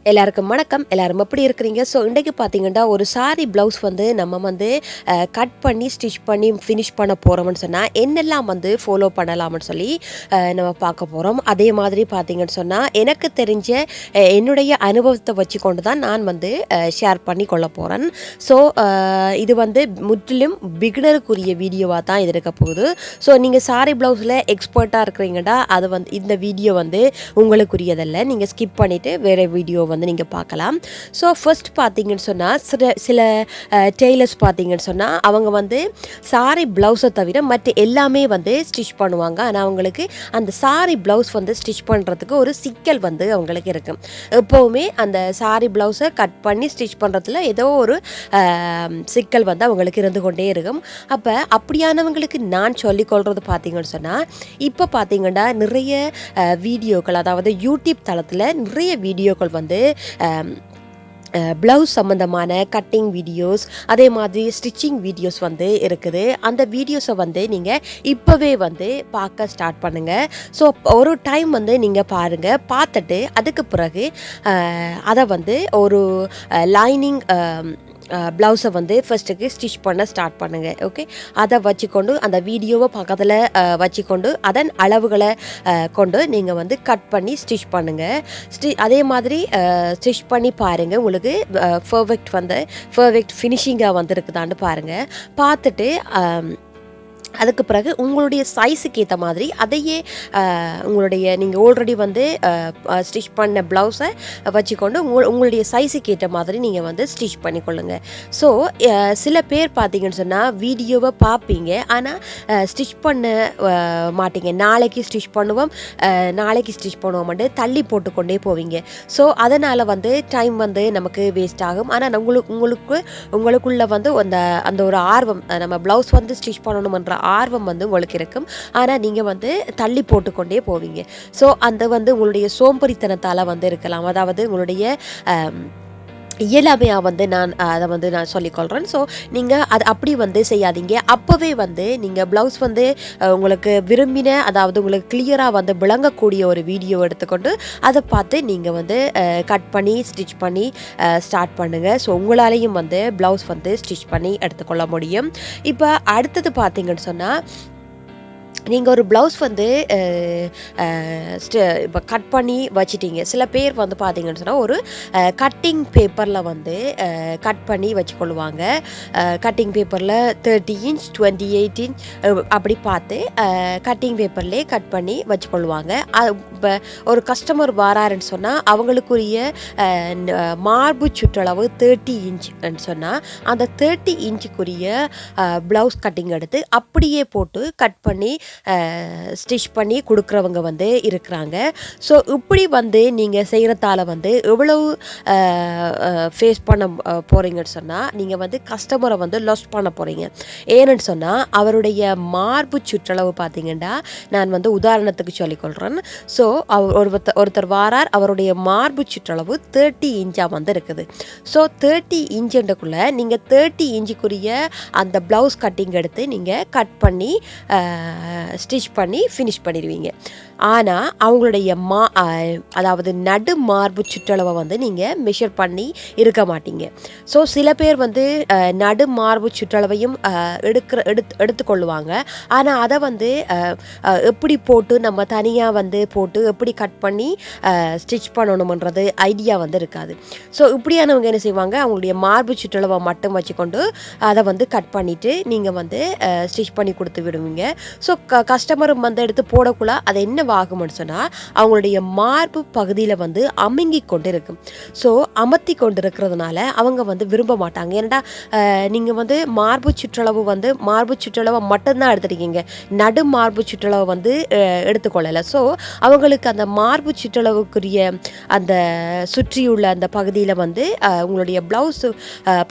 எல்லாருக்கும் வணக்கம். எல்லாரும் எப்படி இருக்கிறீங்க? ஸோ இன்றைக்கு பார்த்தீங்கன்னா ஒரு சாரி ப்ளவுஸ் வந்து நம்ம வந்து கட் பண்ணி ஸ்டிச் பண்ணி ஃபினிஷ் பண்ண போகிறோம்னு சொன்னால் என்னெல்லாம் வந்து ஃபாலோ பண்ணலாம்னு சொல்லி நம்ம பார்க்க போகிறோம். அதே மாதிரி பார்த்தீங்கன்னு சொன்னால் எனக்கு தெரிஞ்ச என்னுடைய அனுபவத்தை வச்சு கொண்டு தான் நான் வந்து ஷேர் பண்ணி கொள்ள போகிறேன். ஸோ இது வந்து முற்றிலும் பிகினருக்குரிய வீடியோவாக தான் இது இருக்க போகுது. ஸோ நீங்கள் சாரி ப்ளவுஸில் எக்ஸ்பர்ட்டாக இருக்கிறீங்கன்னா அது வந்து இந்த வீடியோ வந்து உங்களுக்குரியதல்ல. நீங்கள் ஸ்கிப் பண்ணிவிட்டு வேறு வீடியோ வந்து நீங்கள் பார்க்கலாம். ஸோ ஃபர்ஸ்ட் பார்த்தீங்கன்னு சொன்னால் சில டெய்லர்ஸ் பார்த்தீங்கன்னு சொன்னால் அவங்க வந்து சாரி ப்ளவுஸை தவிர மற்ற எல்லாமே வந்து ஸ்டிச் பண்ணுவாங்க. ஆனால் அவங்களுக்கு அந்த சாரி ப்ளவுஸ் வந்து ஸ்டிச் பண்ணுறதுக்கு ஒரு சிக்கல் வந்து அவங்களுக்கு இருக்கும். எப்போவுமே அந்த சாரி ப்ளவுஸை கட் பண்ணி ஸ்டிச் பண்ணுறதுல ஏதோ ஒரு சிக்கல் வந்து அவங்களுக்கு இருந்து கொண்டே இருக்கும். அப்போ அப்படியானவங்களுக்கு நான் சொல்லிக்கொள்கிறது பார்த்தீங்கன்னு சொன்னால் இப்போ பார்த்தீங்கன்னா நிறைய வீடியோக்கள், அதாவது யூடியூப் தளத்தில் நிறைய வீடியோக்கள் வந்து ப்ளவுஸ் சம்மந்தமான கட்டிங் வீடியோஸ், அதே மாதிரி ஸ்டிச்சிங் வீடியோஸ் வந்து இருக்குது. அந்த வீடியோஸை வந்து நீங்கள் இப்போவே வந்து பார்க்க ஸ்டார்ட் பண்ணுங்கள். ஸோ ஒரு டைம் வந்து நீங்கள் பாருங்கள். பார்த்துட்டு அதுக்கு பிறகு அதை வந்து ஒரு லைனிங் ப்ளவுஸை வந்து ஃபஸ்ட்டுக்கு ஸ்டிச் பண்ண ஸ்டார்ட் பண்ணுங்கள். ஓகே, அதை வச்சுக்கொண்டு அந்த வீடியோவை பக்கத்தில் வச்சுக்கொண்டு அதன் அளவுகளை கொண்டு நீங்கள் வந்து கட் பண்ணி ஸ்டிச் பண்ணுங்கள். அதே மாதிரி ஸ்டிச் பண்ணி பாருங்கள். உங்களுக்கு பர்ஃபெக்ட் ஃபினிஷிங்காக வந்துருக்குதான்னு பாருங்கள். பார்த்துட்டு அதுக்கு பிறகு உங்களுடைய சைஸுக்கு ஏற்ற மாதிரி அதையே நீங்கள் ஆல்ரெடி வந்து ஸ்டிச் பண்ண ப்ளவுஸை வச்சுக்கொண்டு உங்களுடைய சைஸுக்கு ஏற்ற மாதிரி நீங்கள் வந்து ஸ்டிச் பண்ணிக்கொள்ளுங்கள். ஸோ சில பேர் பார்த்தீங்கன்னு சொன்னால் வீடியோவை பார்ப்பீங்க, ஆனால் ஸ்டிச் பண்ண மாட்டீங்க. நாளைக்கு ஸ்டிச் பண்ணுவோம் தள்ளி போட்டுக்கொண்டே போவீங்க. ஸோ அதனால் வந்து டைம் வந்து நமக்கு வேஸ்ட் ஆகும். ஆனால் உங்களுக்குள்ள வந்து அந்த ஒரு ஆர்வம், நம்ம ப்ளவுஸ் வந்து ஸ்டிச் பண்ணணுமன்ற ஆர்வம் வந்து உங்களுக்கு இருக்கும். ஆனால் நீங்கள் வந்து தள்ளி போட்டுக்கொண்டே போவீங்க. ஸோ அந்த வந்து உங்களுடைய சோம்பேறித்தனத்தால் வந்து இருக்கலாம். அதாவது உங்களுடைய இயலாமையாக வந்து நான் சொல்லிக்கொள்கிறேன். ஸோ நீங்கள் அது அப்படி வந்து செய்யாதீங்க. அப்போவே வந்து நீங்கள் ப்ளவுஸ் வந்து உங்களுக்கு விரும்பின, அதாவது உங்களுக்கு கிளியராக வந்து விளங்கக்கூடிய ஒரு வீடியோ எடுத்துக்கொண்டு அதை பார்த்து நீங்கள் வந்து கட் பண்ணி ஸ்டிச் பண்ணி ஸ்டார்ட் பண்ணுங்கள். ஸோ உங்களாலேயும் வந்து ப்ளவுஸ் வந்து ஸ்டிச் பண்ணி எடுத்துக்கொள்ள முடியும். இப்போ அடுத்தது பார்த்தீங்கன்னு சொன்னால் நீங்கள் ஒரு ப்ளவுஸ் வந்து இப்போ கட் பண்ணி வச்சிட்டீங்க. சில பேர் வந்து பார்த்தீங்கன்னு சொன்னால் ஒரு கட்டிங் பேப்பரில் வந்து கட் பண்ணி வச்சுக்கொள்ளுவாங்க. கட்டிங் பேப்பரில் 30 இன்ச் 28 இன்ச் அப்படி பார்த்து கட்டிங் பேப்பர்லேயே கட் பண்ணி வச்சுக்கொள்ளுவாங்க. இப்போ ஒரு கஸ்டமர் வராருன்னு சொன்னால் அவங்களுக்குரிய மார்பு சுற்றளவு 30 இன்ச்ன்னு சொன்னால் அந்த 30 இன்ச்சுக்குரிய ப்ளவுஸ் கட்டிங் எடுத்து அப்படியே போட்டு கட் பண்ணி ஸ்டிச் பண்ணி கொடுக்குறவங்க வந்து இருக்கிறாங்க. ஸோ இப்படி வந்து நீங்கள் செய்கிறதால வந்து எவ்வளவு ஃபேஸ் பண்ண போகிறீங்கன்னு சொன்னால் நீங்கள் வந்து கஸ்டமரை வந்து லாஸ் பண்ண போகிறீங்க. ஏன்னு சொன்னால் அவருடைய மார்பு சுற்றளவு பார்த்தீங்கன்னா, நான் வந்து உதாரணத்துக்கு சொல்லிக்கொள்கிறேன். ஸோ ஒருத்தர் வாரார், அவருடைய மார்பு சுற்றளவு 30 இன்ச்சாக வந்து இருக்குது. ஸோ 30 இன்ச்சுக்குள்ளே நீங்கள் 30 இன்ச்சுக்குரிய அந்த ப்ளவுஸ் கட்டிங் எடுத்து நீங்கள் கட் பண்ணி ஸ்டிச் பண்ணி ஃபினிஷ் பண்ணிடுவீங்க. ஆனால் அவங்களுடைய அதாவது நடு மார்பு சுற்றளவை வந்து நீங்கள் மெஷர் இருக்க மாட்டீங்க. ஸோ சில பேர் வந்து நடு மார்பு சுற்றளவையும் எடுத்துக்கொள்ளுவாங்க. ஆனால் அதை வந்து எப்படி போட்டு நம்ம தனியாக வந்து போட்டு எப்படி கட் பண்ணி ஸ்டிச் பண்ணணுமன்றது ஐடியா வந்து இருக்காது. ஸோ இப்படியானவங்க என்ன செய்வாங்க, அவங்களுடைய மார்பு சுற்றளவை மட்டும் வச்சுக்கொண்டு அதை வந்து கட் பண்ணிவிட்டு நீங்கள் வந்து ஸ்டிச் பண்ணி கொடுத்து விடுவீங்க. ஸோ கஸ்டமரும் வந்து எடுத்து போடக்குள்ள அது என்ன ஆகும்னு சொன்னால் அவங்களுடைய மார்பு பகுதியில் வந்து அமுங்கி கொண்டு இருக்கும். ஸோ அமர்த்தி கொண்டு இருக்கிறதுனால அவங்க வந்து விரும்ப மாட்டாங்க. ஏன்னா நீங்கள் வந்து மார்பு சுற்றளவை மட்டும்தான் எடுத்துருக்கீங்க, நடு மார்பு சுற்றளவை வந்து எடுத்துக்கொள்ளலை. ஸோ அவங்களுக்கு அந்த மார்பு சுற்றளவுக்குரிய அந்த சுற்றியுள்ள அந்த பகுதியில் வந்து உங்களுடைய ப்ளவுஸ்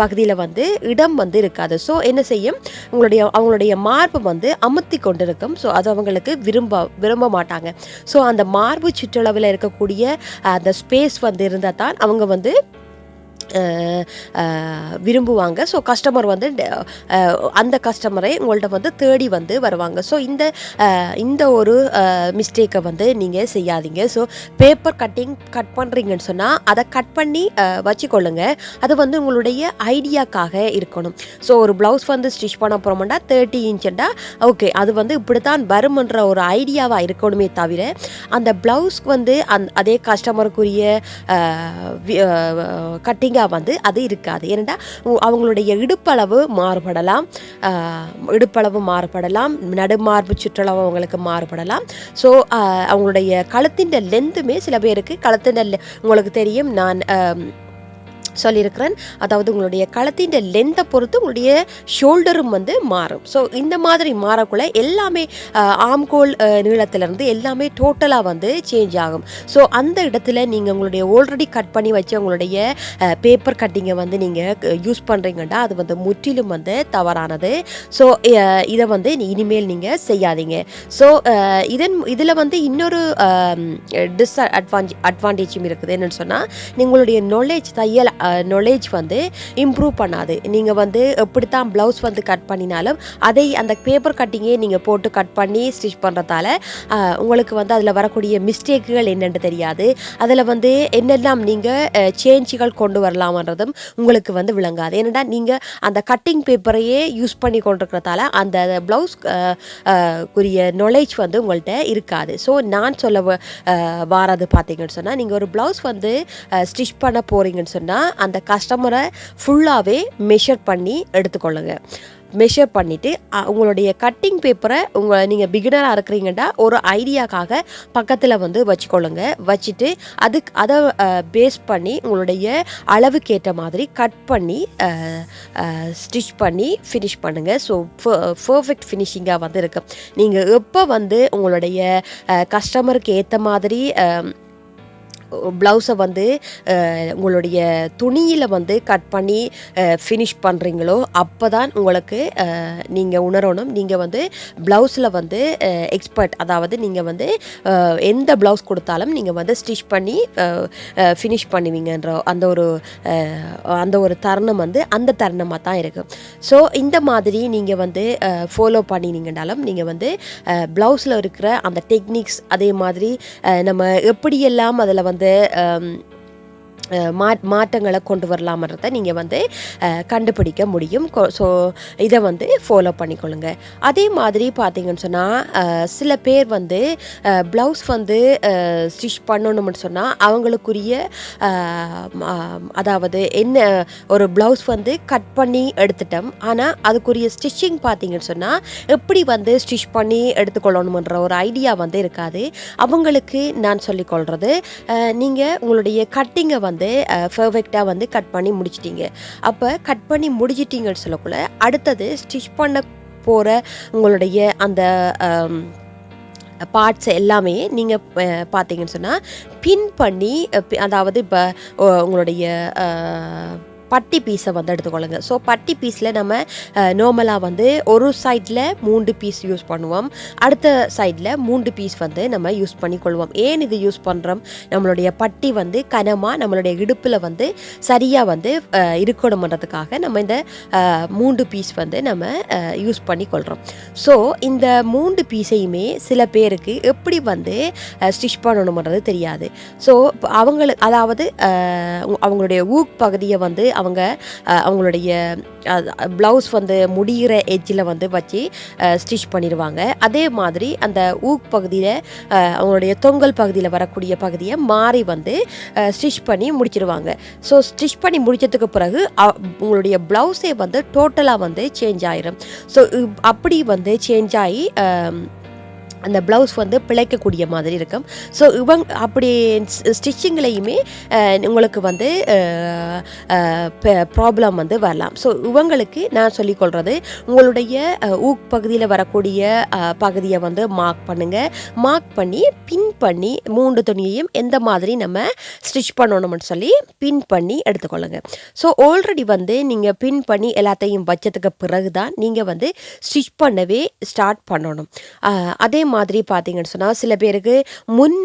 பகுதியில் வந்து இடம் வந்து இருக்காது. ஸோ என்ன செய்யும், அவங்களுடைய மார்பு வந்து அமுத்தி கொண்டு இருக்கும். ஸோ அது அவங்களுக்கு விரும்ப மாட்டாங்க. ஸோ அந்த மார்பு சுற்றளவில் இருக்கக்கூடிய அந்த ஸ்பேஸ் வந்து இருந்தால் தான் அவங்க வந்து விரும்புவாங்க. ஸோ கஸ்டமர் வந்து அந்த கஸ்டமரை உங்கள்கிட்ட வந்து தேடி வந்து வருவாங்க. ஸோ இந்த ஒரு மிஸ்டேக்கை வந்து நீங்கள் செய்யாதீங்க. ஸோ பேப்பர் கட் பண்ணுறீங்கன்னு சொன்னால் அதை கட் பண்ணி வச்சுக்கொள்ளுங்க. அது வந்து உங்களுடைய ஐடியாக்காக இருக்கணும். ஸோ ஒரு ப்ளவுஸ் வந்து ஸ்டிச் பண்ண போகிறோம்னா 30 இன்ச்சுண்டா ஓகே அது வந்து இப்படி தான் வரும்ன்ற ஒரு ஐடியாவாக இருக்கணுமே தவிர அந்த ப்ளவுஸ்க்கு வந்து அதே கஸ்டமருக்குரிய கட்டிங்காக வந்து அது இருக்காது. ஏன்னா அவங்களுடைய இடுப்பளவு மாறுபடலாம், நடுமார்பு சுற்றளவு அவங்களுக்கு மாறுபடலாம். ஸோ அவங்களுடைய கழுத்தின் லென்த்துமே சில பேருக்கு உங்களுக்கு தெரியும் நான் சொல்லியிருக்கிறேன். அதாவது உங்களுடைய களத்தின் லென்த்தை பொறுத்து உங்களுடைய ஷோல்டரும் வந்து மாறும். ஸோ இந்த மாதிரி மாறக்குள்ள எல்லாமே ஆம்கோல் நீளத்திலிருந்து எல்லாமே டோட்டலாக வந்து சேஞ்ச் ஆகும். ஸோ அந்த இடத்துல நீங்கள் உங்களுடைய ஆல்ரெடி கட் பண்ணி வச்சு உங்களுடைய பேப்பர் கட்டிங்கை வந்து நீங்கள் யூஸ் பண்ணுறீங்கன்னா அது வந்து முற்றிலும் வந்து தவறானது. ஸோ இதை வந்து இனிமேல் நீங்கள் செய்யாதீங்க. ஸோ இதில் வந்து இன்னொரு அட்வான்டேஜும் இருக்குது. என்னென்னு சொன்னால் உங்களுடைய தையல் நாலேஜ் வந்து இம்ப்ரூவ் பண்ணாது. நீங்கள் வந்து எப்படித்தான் ப்ளவுஸ் வந்து கட் பண்ணினாலும் அந்த பேப்பர் கட்டிங்கே நீங்கள் போட்டு கட் பண்ணி ஸ்டிச் பண்ணுறதால உங்களுக்கு வந்து அதில் வரக்கூடிய மிஸ்டேக்குகள் என்னென்னு தெரியாது. அதில் வந்து என்னெல்லாம் நீங்கள் சேஞ்சுகள் கொண்டு வரலாமன்றதும் உங்களுக்கு வந்து விளங்காது. ஏன்னா நீங்கள் அந்த கட்டிங் பேப்பரையே யூஸ் பண்ணி கொண்டிருக்கிறதால அந்த ப்ளவுஸ் குறிய நாலேஜ் வந்து உங்கள்கிட்ட இருக்காது. ஸோ நான் சொல்ல வாரது பார்த்தீங்கன்னு சொன்னால் நீங்கள் ஒரு ப்ளவுஸ் வந்து ஸ்டிச் பண்ண போகிறீங்கன்னு சொன்னால் அந்த கஸ்டமரை ஃபுல்லாகவே மெஷர் பண்ணி எடுத்துக்கொள்ளுங்க. மெஷர் பண்ணிவிட்டு உங்களுடைய கட்டிங் பேப்பரை நீங்கள் பிகினராக இருக்கிறீங்கன்னா ஒரு ஐடியாக்காக பக்கத்தில் வந்து வச்சுக்கொள்ளுங்க. வச்சுட்டு அதை பேஸ் பண்ணி உங்களுடைய அளவுக்கேற்ற மாதிரி கட் பண்ணி ஸ்டிச் பண்ணி ஃபினிஷ் பண்ணுங்கள். ஸோ பர்ஃபெக்ட் ஃபினிஷிங்காக வந்து இருக்கு. நீங்கள் எப்போ வந்து உங்களுடைய கஸ்டமருக்கு ஏற்ற மாதிரி ப்ளவுஸை வந்து உங்களுடைய துணியில் வந்து கட் பண்ணி ஃபினிஷ் பண்ணுறீங்களோ அப்போ தான் உங்களுக்கு நீங்கள் உணரணும் நீங்கள் வந்து ப்ளவுஸில் வந்து எக்ஸ்பர்ட். அதாவது நீங்கள் வந்து எந்த ப்ளவுஸ் கொடுத்தாலும் நீங்கள் வந்து ஸ்டிச் பண்ணி ஃபினிஷ் பண்ணுவீங்கன்ற அந்த ஒரு தருணம் வந்து அந்த தருணமாக தான் இருக்குது. ஸோ இந்த மாதிரி நீங்கள் வந்து ஃபாலோ பண்ணினீங்கனாலும் நீங்கள் வந்து ப்ளவுஸில் இருக்கிற அந்த டெக்னிக்ஸ் அதே மாதிரி நம்ம எப்படியெல்லாம் அதில் வந்து மாற்றங்களை கொண்டு வரலாமன்றதை நீங்கள் வந்து கண்டுபிடிக்க முடியும். ஸோ இதை வந்து ஃபாலோ பண்ணிக்கொள்ளுங்க. அதே மாதிரி பார்த்தீங்கன்னு சொன்னால் சில பேர் வந்து ப்ளவுஸ் வந்து ஸ்டிச் பண்ணணும்னு சொன்னால் அவங்களுக்குரிய அதாவது என்ன ஒரு ப்ளவுஸ் வந்து கட் பண்ணி எடுத்துட்டோம், ஆனால் அதுக்குரிய ஸ்டிச்சிங் பார்த்தீங்கன்னு சொன்னால் எப்படி வந்து ஸ்டிச் பண்ணி எடுத்துக்கொள்ளணுமன்ற ஒரு ஐடியா வந்து இருக்காது. அவங்களுக்கு நான் சொல்லிக்கொள்கிறது நீங்கள் உங்களுடைய கட்டிங்கை வந்து பர்ஃபெக்டாக வந்து கட் பண்ணி முடிச்சிட்டிங்க. அப்போ கட் பண்ணி முடிச்சிட்டிங்கன்னு சொல்லக்குள்ள அடுத்தது ஸ்டிச் பண்ண போகிற உங்களுடைய அந்த பார்ட்ஸ் எல்லாமே நீங்கள் பார்த்தீங்கன்னு சொன்னால் பின் பண்ணி அதாவது இப்போ உங்களுடைய பட்டி பீஸை வந்து எடுத்துக்கொள்ளுங்க. ஸோ பட்டி பீஸில் நம்ம நார்மலாக வந்து ஒரு சைடில் 3 பீஸ் யூஸ் பண்ணுவோம், அடுத்த சைடில் 3 பீஸ் வந்து நம்ம யூஸ் பண்ணிக்கொள்வோம். ஏன் இது யூஸ் பண்ணுறோம்? நம்மளுடைய பட்டி வந்து கனமாக நம்மளுடைய இடுப்பில் வந்து சரியாக வந்து இருக்கணுமன்றதுக்காக நம்ம இந்த 3 பீஸ் வந்து நம்ம யூஸ் பண்ணிக்கொள்கிறோம். ஸோ இந்த 3 பீஸையுமே சில பேருக்கு எப்படி வந்து ஸ்டிச் பண்ணணுமன்றது தெரியாது. ஸோ அவங்களுக்கு அதாவது அவங்களுடைய ஊக் பகுதியை வந்து அவங்களுடைய ப்ளவுஸ் வந்து முடிகிற எட்ஜில் வந்து வச்சு ஸ்டிச் பண்ணிடுவாங்க. அதே மாதிரி அந்த ஊக் பகுதியில் அவங்களுடைய தொங்கல் பகுதியில் வரக்கூடிய பகுதியை மாறி வந்து ஸ்டிச் பண்ணி முடிச்சிடுவாங்க. ஸோ ஸ்டிச் பண்ணி முடிச்சதுக்கு பிறகு உங்களுடைய ப்ளவுஸே வந்து டோட்டலாக வந்து சேஞ்ச் ஆயிடும். ஸோ அப்படி வந்து சேஞ்ச் ஆகி அந்த ப்ளவுஸ் வந்து பிழைக்கக்கூடிய மாதிரி இருக்கும். ஸோ அப்படி ஸ்டிச்சிங்லேயுமே உங்களுக்கு வந்து ப்ராப்ளம் வந்து வரலாம். ஸோ இவங்களுக்கு நான் சொல்லிக்கொள்கிறது உங்களுடைய ஊக் பகுதியில் வரக்கூடிய பகுதியை வந்து மார்க் பண்ணுங்கள். மார்க் பண்ணி பின் பண்ணி 3 துணியையும் எந்த மாதிரி நம்ம ஸ்டிச் பண்ணணும்னு சொல்லி பின் பண்ணி எடுத்துக்கொள்ளுங்க. ஸோ ஆல்ரெடி வந்து நீங்கள் பின் பண்ணி எல்லாத்தையும் வச்சதுக்கு பிறகு தான் நீங்கள் வந்து ஸ்டிச் பண்ணவே ஸ்டார்ட் பண்ணணும். அதே மாதிரி பார்த்தீங்கன்னு சொன்னால் சில பேருக்கு முன்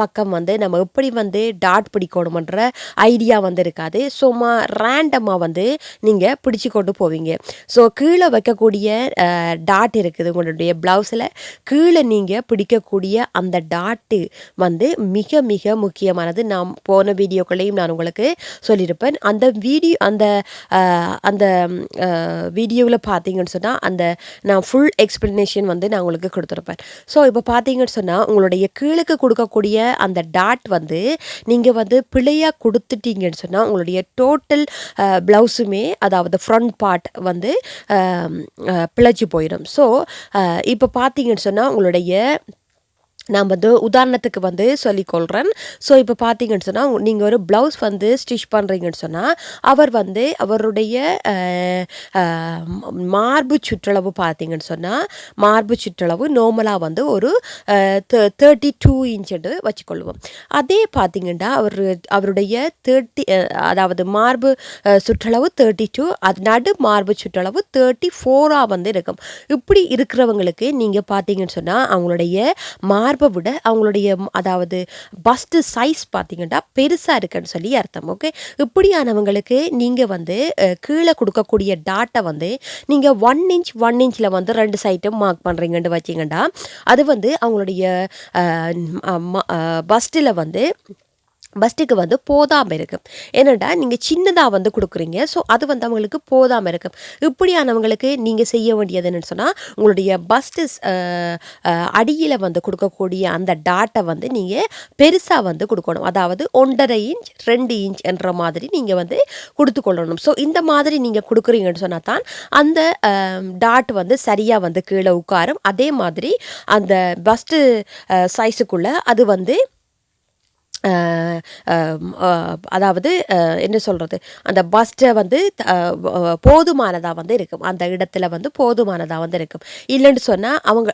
பக்கம் வந்து நம்ம எப்படி வந்து டாட் பிடிக்கணுமன்ற ஐடியா வந்து இருக்காது. சும்மா ரேண்டமாக வந்து நீங்கள் பிடிச்சி கொண்டு போவீங்க. ஸோ கீழே வைக்கக்கூடிய டாட் இருக்குது உங்களுடைய ப்ளவுஸில். கீழே நீங்கள் பிடிக்கக்கூடிய அந்த டாட்டு வந்து மிக மிக முக்கியமானது. நான் போன வீடியோக்களையும் நான் உங்களுக்கு சொல்லியிருப்பேன். அந்த வீடியோவில் பார்த்தீங்கன்னு சொன்னால் அந்த நான் ஃபுல் எக்ஸ்ப்ளனேஷன் வந்து நான் உங்களுக்கு கொடுத்துருப்பேன். ஸோ இப்போ பார்த்தீங்கன்னு சொன்னால் உங்களுடைய கீழுக்கு கொடுக்கக்கூடிய அந்த டாட் வந்து நீங்கள் வந்து பிழையாக கொடுத்துட்டீங்கன்னு சொன்னால் உங்களுடைய டோட்டல் ப்ளவுஸுமே அதாவது ஃப்ரண்ட் பார்ட் வந்து பிழைச்சி போயிடும். ஸோ இப்போ பார்த்தீங்கன்னு சொன்னால் உங்களுடைய நான் வந்து உதாரணத்துக்கு வந்து சொல்லிக்கொள்கிறேன். ஸோ இப்போ பார்த்தீங்கன்னு சொன்னால் நீங்கள் ஒரு ப்ளவுஸ் வந்து ஸ்டிச் பண்ணுறீங்கன்னு சொன்னால் அவர் வந்து அவருடைய மார்பு சுற்றளவு பார்த்தீங்கன்னு சொன்னால் மார்பு சுற்றளவு நார்மலாக வந்து ஒரு 32 இன்ச்சு வச்சுக்கொள்வோம். அதே பார்த்தீங்கன்னா அவருடைய 30 அதாவது மார்பு சுற்றளவு 32, அது நடு மார்பு சுற்றளவு 34 வந்து இருக்கும். இப்படி இருக்கிறவங்களுக்கு நீங்கள் பார்த்தீங்கன்னு சொன்னால் அவங்களுடைய மார்பை விட அவங்களுடைய அதாவது பஸ்ட் சைஸ் பார்த்தீங்கன்னா பெருசாக இருக்குன்னு சொல்லி அர்த்தம். ஓகே, இப்படியானவங்களுக்கு நீங்கள் வந்து கீழே கொடுக்கக்கூடிய டாட்டை வந்து நீங்கள் 1 இன்ச்சில் வந்து 2 சைட்டும் மார்க் பண்ணுறீங்கன்னு வச்சிங்கன்னா அது வந்து அவங்களுடைய பஸ்ட்டுக்கு வந்து போதாமல் இருக்கும். ஏன்னாடா நீங்கள் சின்னதாக வந்து கொடுக்குறீங்க. ஸோ அது வந்து அவங்களுக்கு போதாமல் இருக்கும். இப்படியானவங்களுக்கு நீங்கள் செய்ய வேண்டியது என்னென்னு சொன்னால் உங்களுடைய பஸ்ட்டு அடியில் வந்து கொடுக்கக்கூடிய அந்த டாட்டை வந்து நீங்கள் பெருசாக வந்து கொடுக்கணும். அதாவது 1.5 இன்ச் 2 இன்ச் என்ற மாதிரி நீங்கள் வந்து கொடுத்துக்கொள்ளணும். ஸோ இந்த மாதிரி நீங்கள் கொடுக்குறீங்கன்னு சொன்னால் தான் அந்த டாட் வந்து சரியாக வந்து கீழே உட்காரும். அதே மாதிரி அந்த பஸ்ட்டு சைஸுக்குள்ளே அது வந்து அதாவது என்ன சொல்கிறது அந்த பஸ்ட்டை வந்து போதுமானதாக வந்து இருக்கும். அந்த இடத்துல வந்து போதுமானதாக வந்து இருக்கும். இல்லைன்னு சொன்னால் அவங்க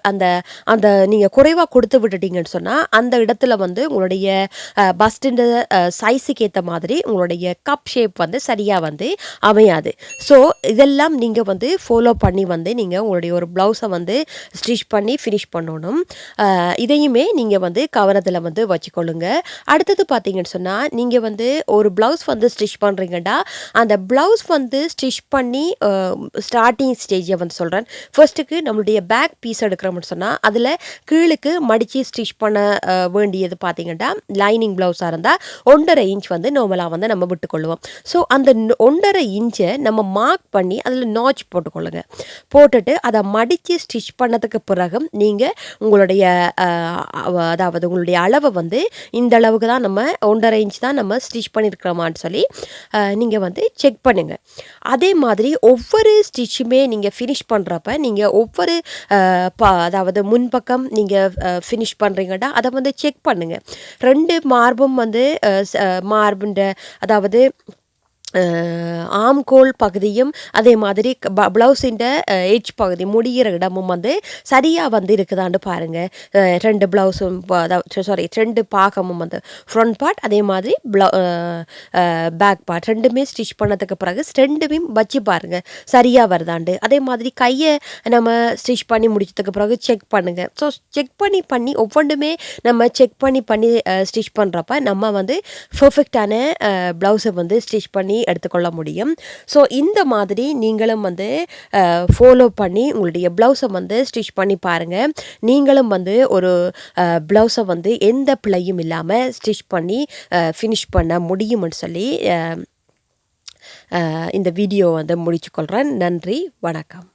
அந்த நீங்கள் குறைவாக கொடுத்து விட்டுட்டீங்கன்னு சொன்னால் அந்த இடத்துல வந்து உங்களுடைய பஸ்ட்டுன்ற சைஸுக்கு ஏற்ற மாதிரி உங்களுடைய கப் ஷேப் வந்து சரியாக வந்து அமையாது. ஸோ இதெல்லாம் நீங்கள் வந்து ஃபாலோ பண்ணி வந்து நீங்கள் உங்களுடைய ஒரு ப்ளவுஸை வந்து ஸ்டிச் பண்ணி ஃபினிஷ் பண்ணணும். இதையுமே நீங்கள் வந்து கவனத்தில் வந்து வச்சுக்கொள்ளுங்க. அடுத்தது பார்த்தீங்கன்னு சொன்னால் நீங்கள் வந்து ஒரு ப்ளவுஸ் வந்து ஸ்டிச் பண்ணுறீங்கடா அந்த ப்ளவுஸ் வந்து ஸ்டிச் பண்ணி ஸ்டார்டிங் ஸ்டேஜை வந்து சொல்கிறேன். ஃபர்ஸ்ட்டுக்கு நம்மளுடைய பேக் பீஸ் எடுக்கிறோம்னு சொன்னால் அதில் கீழுக்கு மடித்து ஸ்டிச் பண்ண வேண்டியது பார்த்தீங்கன்னா லைனிங் ப்ளவுஸாக இருந்தால் 1.5 இன்ச் வந்து நார்மலாக வந்து நம்ம விட்டுக்கொள்ளுவோம். ஸோ அந்த 1.5 இன்ச்சை நம்ம மார்க் பண்ணி அதில் நாச் போட்டுக்கொள்ளுங்க. போட்டுட்டு அதை மடித்து ஸ்டிச் பண்ணதுக்கு பிறகு நீங்கள் உங்களுடைய அதாவது உங்களுடைய அளவை வந்து இந்த அளவுக்கு தான் நம்ம 1.5 இன்ச் தான் நம்ம ஸ்டிச் பண்ணியிருக்கிறோமான்னு சொல்லி நீங்கள் வந்து செக் பண்ணுங்கள். அதே மாதிரி ஒவ்வொரு ஸ்டிச்சுமே நீங்கள் ஃபினிஷ் பண்ணுறப்ப நீங்கள் ஒவ்வொரு அதாவது முன்பக்கம் நீங்கள் ஃபினிஷ் பண்ணுறீங்கடா அதை வந்து செக் பண்ணுங்கள். 2 மார்பும் வந்து மார்புன்ற அதாவது ஆம்கோல் பகுதியும் அதே மாதிரி ப்ளவுஸின் எட்ஜ் பகுதி முடிகிற இடமும் வந்து சரியாக வந்து இருக்குதான்னு பாருங்கள். 2 ப்ளவுஸும் சாரி 2 பாகமும் வந்து ஃப்ரண்ட் பார்ட் அதே மாதிரி பேக் பார்ட் ரெண்டுமே ஸ்டிச் பண்ணதுக்கு பிறகு 2மே வச்சு பாருங்கள் சரியாக வருதாண்டு. அதே மாதிரி கையை நம்ம ஸ்டிச் பண்ணி முடிச்சதுக்கு பிறகு செக் பண்ணுங்கள். ஸோ செக் பண்ணி ஒவ்வொன்றுமே நம்ம செக் பண்ணி ஸ்டிச் பண்ணுறப்ப நம்ம வந்து பர்ஃபெக்டான ப்ளவுஸை வந்து ஸ்டிச் பண்ணி எடுத்துக்கொள்ள முடியும். ஸோ இந்த மாதிரி நீங்களும் வந்து ஃபாலோ பண்ணி உங்களுடைய ப்ளவுஸை வந்து ஸ்டிச் பண்ணி பாருங்கள். நீங்களும் வந்து ஒரு ப்ளவுஸை வந்து எந்த பிழையும் இல்லாமல் ஸ்டிச் பண்ணி ஃபினிஷ் பண்ண முடியும்னு சொல்லி இந்த வீடியோ வந்து முடிச்சுக்கொள்கிறேன். நன்றி, வணக்கம்.